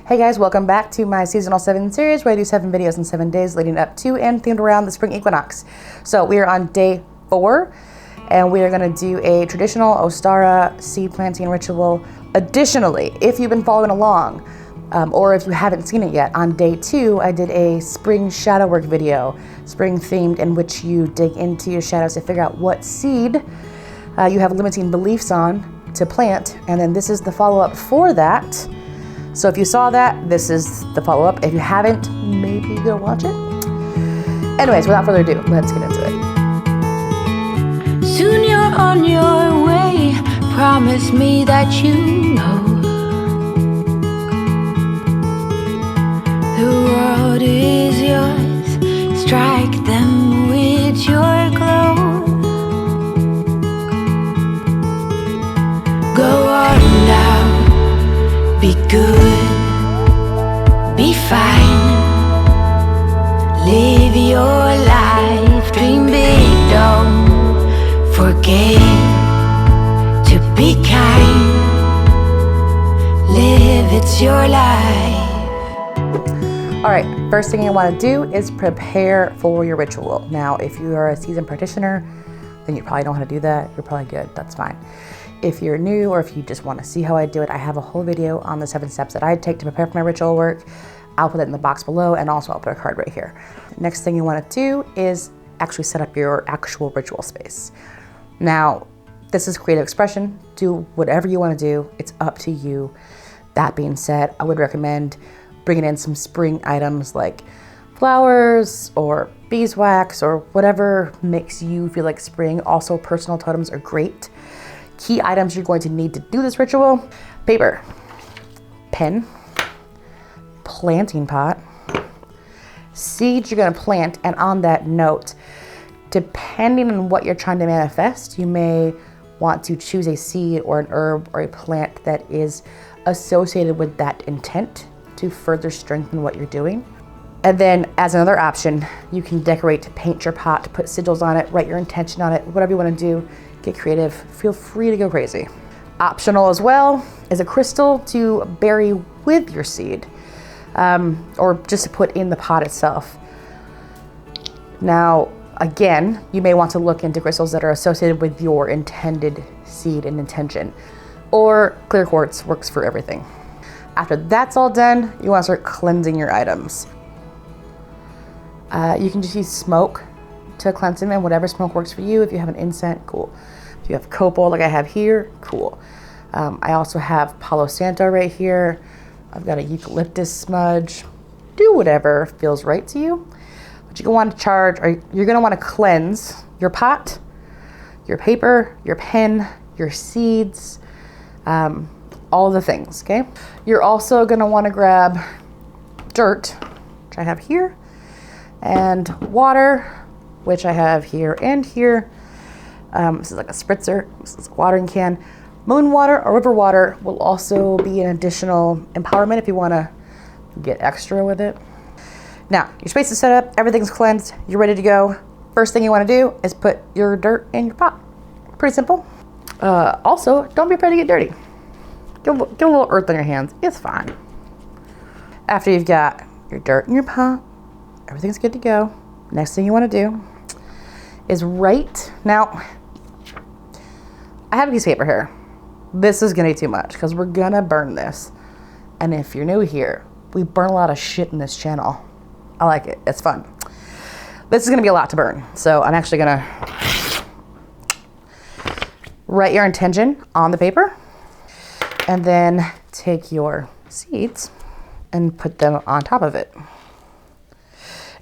Hey guys, welcome back to my seasonal 7 series where I do 7 videos in 7 days leading up to and themed around the spring equinox. So we are on day 4 and we are going to do a traditional Ostara seed planting ritual. Additionally, if you've been following along or if you haven't seen it yet, on day 2 I did a spring shadow work video, spring themed, in which you dig into your shadows to figure out what seed you have limiting beliefs on to plant, and then this is the follow-up for that. So if you saw that, this is the follow-up. If you haven't, maybe go watch it. Anyways, without further ado, let's get into it. Soon you're on your way. Promise me that you know the world is yours. Strike them with your glow. Go on now. Be good, be fine. Live your life, dream big, don't forget to be kind. Live, it's your life. All right, first thing you want to do is prepare for your ritual. Now, if you are a seasoned practitioner, then you probably know how to do that. You're probably good, that's fine. If you're new or if you just want to see how I do it, I have a whole video on the 7 steps that I take to prepare for my ritual work. I'll put it in the box below, and also I'll put a card right here. Next thing you want to do is actually set up your actual ritual space. Now, this is creative expression. Do whatever you want to do. It's up to you. That being said, I would recommend bringing in some spring items like flowers or beeswax or whatever makes you feel like spring. Also, personal totems are great. Key items you're going to need to do this ritual: paper, pen, planting pot, seeds you're going to plant. And on that note, depending on what you're trying to manifest, you may want to choose a seed or an herb or a plant that is associated with that intent to further strengthen what you're doing. And then as another option, you can decorate, paint your pot, put sigils on it, write your intention on it, whatever you want to do. Get creative, feel free to go crazy. Optional as well is a crystal to bury with your seed, or just to put in the pot itself. Now, again, you may want to look into crystals that are associated with your intended seed and intention, or clear quartz works for everything. After that's all done, you want to start cleansing your items. You can just use smoke to cleanse them, and whatever smoke works for you. If you have an incense, cool. If you have copal like I have here, cool. I also have Palo Santo right here. I've got a eucalyptus smudge. Do whatever feels right to you. But you're going to want to charge, or you're going to want to cleanse your pot, your paper, your pen, your seeds, all the things, okay? You're also going to want to grab dirt, which I have here, and water, which I have here and here. This is like a spritzer, this is a watering can. Moon water or river water will also be an additional empowerment if you want to get extra with it. Now, your space is set up, everything's cleansed, you're ready to go. First thing you want to do is put your dirt in your pot. Pretty simple. Also, don't be afraid to get dirty. Get a little earth on your hands, it's fine. After you've got your dirt in your pot, everything's good to go. Next thing you want to do is write. Now, I have a piece of paper here. This is gonna be too much because we're gonna burn this. And if you're new here, we burn a lot of shit in this channel. I like it, it's fun. This is gonna be a lot to burn. So I'm actually gonna write your intention on the paper and then take your seeds and put them on top of it.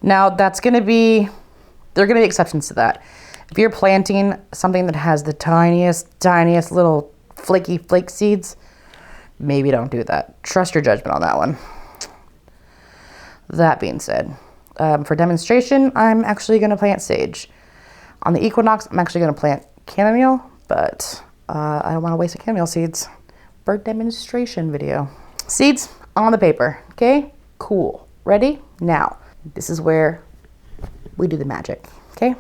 Now there are gonna be exceptions to that. If you're planting something that has the tiniest little flaky flake seeds, maybe don't do that. Trust your judgment on that one. That being said, for demonstration, I'm actually gonna plant sage. On the equinox, I'm actually gonna plant chamomile, but I don't wanna waste the chamomile seeds for a demonstration video. Seeds on the paper, okay? Cool, ready? Now, this is where we do the magic, okay?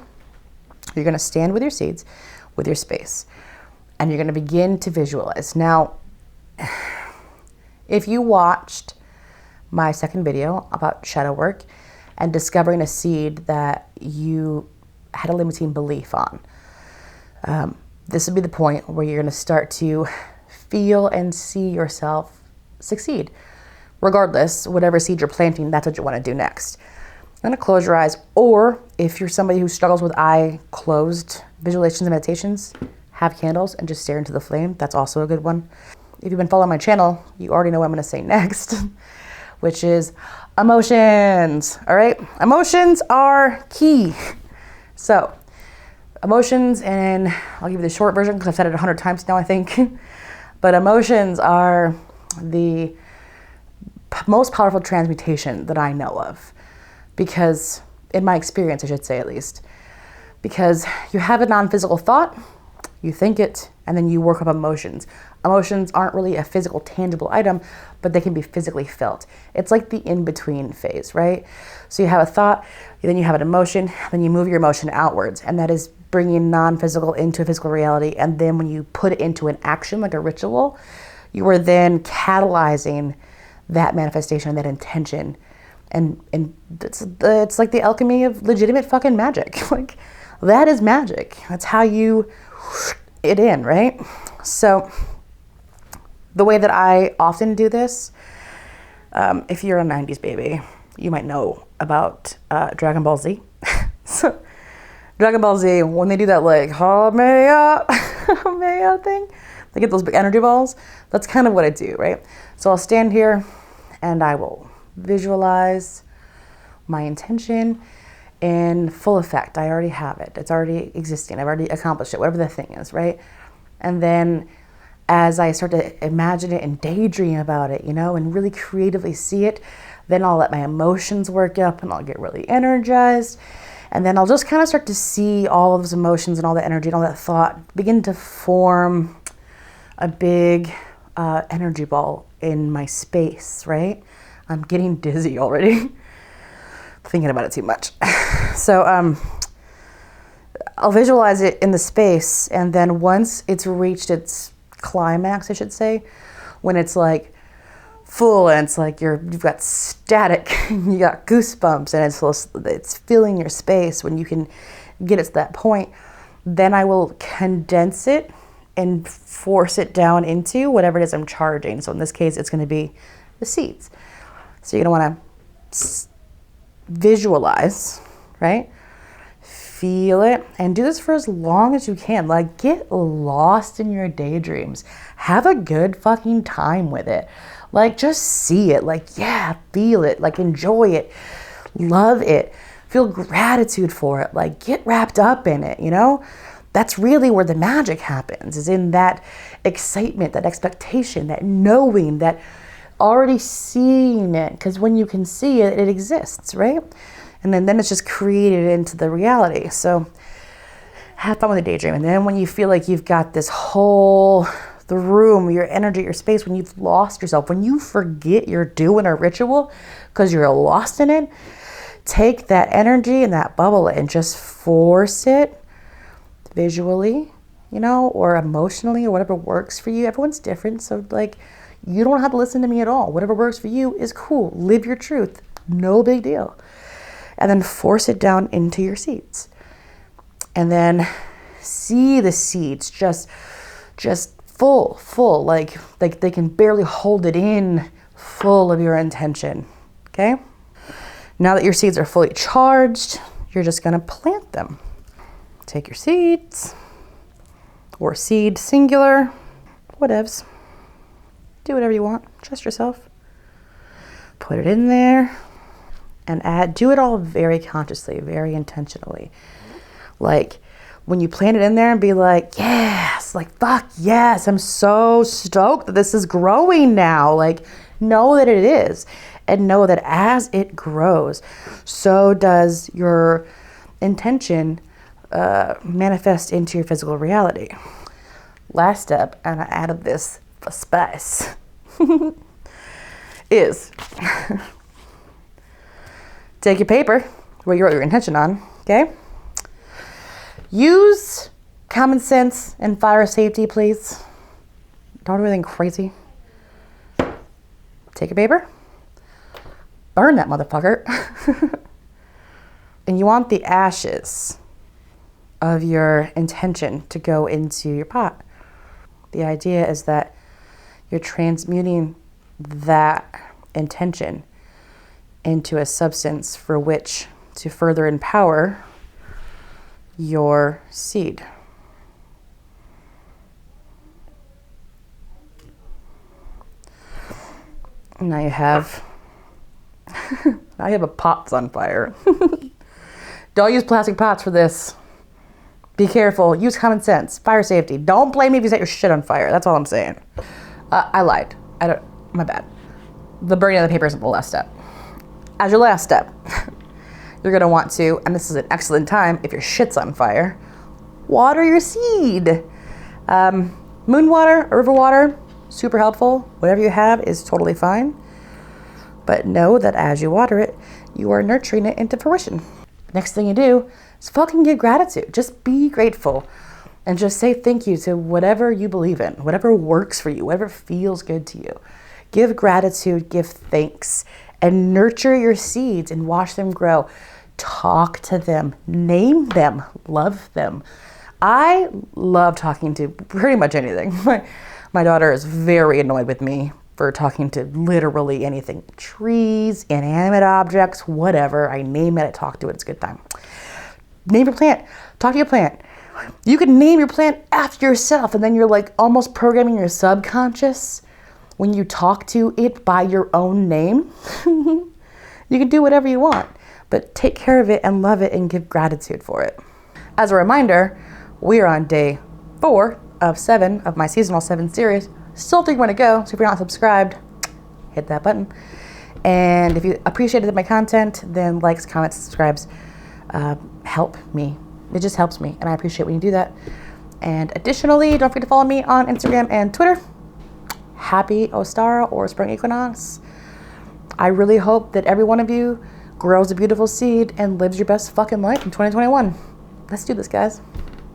You're gonna stand with your seeds, with your space, and you're gonna begin to visualize. Now, if you watched my second video about shadow work and discovering a seed that you had a limiting belief on. This would be the point where you're going to start to feel and see yourself succeed. Regardless, whatever seed you're planting, that's what you want to do next. I'm going to close your eyes, or if you're somebody who struggles with eye closed visualizations and meditations, have candles and just stare into the flame. That's also a good one. If you've been following my channel, you already know what I'm going to say next, which is emotions. All right. Emotions are key. So emotions, and I'll give you the short version because I've said it 100 times now, I think, but emotions are the most powerful transmutation that I know of, because in my experience, I should say at least, because you have a non-physical thought, you think it, and then you work up emotions. Emotions aren't really a physical, tangible item, but they can be physically felt. It's like the in-between phase, right? So you have a thought, then you have an emotion, then you move your emotion outwards, and that is bringing non-physical into a physical reality. And then when you put it into an action, like a ritual, you are then catalyzing that manifestation, that intention. And it's like the alchemy of legitimate fucking magic. Like, that is magic. That's how you it in, right? So the way that I often do this, if you're a 90s baby, you might know about Dragon Ball Z. So Dragon Ball Z, when they do that like Hameya thing, they get those big energy balls. That's kind of what I do, right? So I'll stand here and I will visualize my intention in full effect. I already have it. It's already existing. I've already accomplished it, whatever the thing is, right? And then as I start to imagine it and daydream about it, you know, and really creatively see it, then I'll let my emotions work up and I'll get really energized. And then I'll just kind of start to see all of those emotions and all that energy and all that thought begin to form a big energy ball in my space, right? I'm getting dizzy already thinking about it too much. So I'll visualize it in the space, and then once it's reached its climax, I should say, when it's like full and it's like you've got static, you got goosebumps, and it's filling your space, when you can get it to that point, then I will condense it and force it down into whatever it is I'm charging. So in this case, it's going to be the seeds. So you're going to want to visualize, right? Feel it, and do this for as long as you can. Like, get lost in your daydreams. Have a good fucking time with it. Like, just see it. Like, yeah, feel it. Like, enjoy it. Love it. Feel gratitude for it. Like, get wrapped up in it, you know? That's really where the magic happens, is in that excitement, that expectation, that knowing, that already seeing it. Because when you can see it, it exists, right? And then it's just created into the reality. So have fun with the daydream. And then when you feel like you've got this whole, the room, your energy, your space, when you've lost yourself, when you forget you're doing a ritual because you're lost in it, take that energy and that bubble and just force it visually, you know, or emotionally, or whatever works for you. Everyone's different. So like, you don't have to listen to me at all. Whatever works for you is cool. Live your truth. No big deal. And then force it down into your seeds. And then see the seeds just full, like they can barely hold it in, full of your intention. Okay? Now that your seeds are fully charged, you're just gonna plant them. Take your seeds, or seed singular, whatevs. Do whatever you want. Trust yourself. Put it in there. And do it all very consciously, very intentionally. Like, when you plant it in there and be like, yes, like, fuck yes, I'm so stoked that this is growing now. Like, know that it is. And know that as it grows, so does your intention manifest into your physical reality. Last step, and I added this for spice, is take your paper where you wrote your intention on, okay? Use common sense and fire safety, please. Don't do anything crazy. Take your paper, burn that motherfucker. And you want the ashes of your intention to go into your pot. The idea is that you're transmuting that intention into a substance for which to further empower your seed. Now you have a pot's on fire. Don't use plastic pots for this. Be careful. Use common sense. Fire safety. Don't blame me if you set your shit on fire. That's all I'm saying. I lied. My bad. The burning of the paper isn't the last step. As your last step, you're gonna want to, and this is an excellent time if your shit's on fire, water your seed. Moon water or river water, super helpful. Whatever you have is totally fine. But know that as you water it, you are nurturing it into fruition. Next thing you do is fucking give gratitude. Just be grateful and just say thank you to whatever you believe in, whatever works for you, whatever feels good to you. Give gratitude, give thanks, and nurture your seeds and watch them grow. Talk to them, name them, love them. I love talking to pretty much anything. My daughter is very annoyed with me for talking to literally anything. Trees, inanimate objects, whatever. I name it, I talk to it, it's a good time. Name your plant. Talk to your plant. You can name your plant after yourself, and then you're like almost programming your subconscious when you talk to it by your own name. You can do whatever you want, but take care of it and love it and give gratitude for it. As a reminder, we are on day 4 of 7 of my seasonal 7 series. Still 3 more to go, so if you're not subscribed, hit that button. And if you appreciated my content, then likes, comments, subscribes help me. It just helps me, and I appreciate when you do that. And additionally, don't forget to follow me on Instagram and Twitter. Happy Ostara or Spring Equinox. I really hope that every one of you grows a beautiful seed and lives your best fucking life in 2021. Let's do this, guys.